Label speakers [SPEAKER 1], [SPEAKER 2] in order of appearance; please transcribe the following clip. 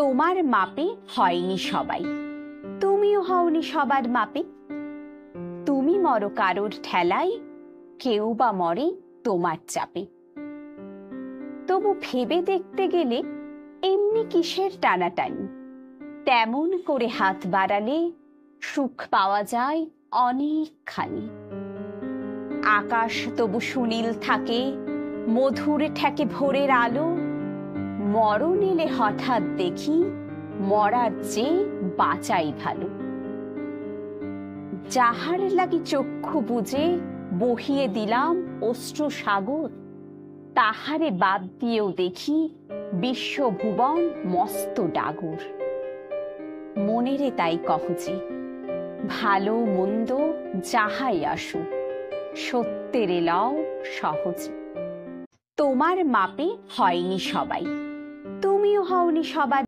[SPEAKER 1] তোমার মাপে হয়নি সবাই, তুমিও হওনি সবার মাপে। তুমি মরো কারোর ঠেলায়, কেউ বা মরে তোমার চাপে। তবু ভেবে দেখতে গেলে এমনি কিসের টানাটানি, তেমন করে হাত বাড়ালে সুখ পাওয়া যায় অনেকখানি। আকাশ তবু সুনীল থাকে, মধুর ঠেকে ভোরের আলো। মরণ এলে হঠাৎ দেখি, মরার চেয়ে বাঁচাই ভালো। যাহার লাগি চক্ষু বুজে বহিয়ে দিলাম অশ্রু সাগর, তাহারে বাদ দিয়েও দেখি বিশ্বভুবন মস্ত ডাগর। মনেরে তাই কহ যে, ভালো মন্দ যাহাই আসুক, সত্যের লও সহজে। তোমার মাপে হয়নি সবাই, তুমিও হওনি সবার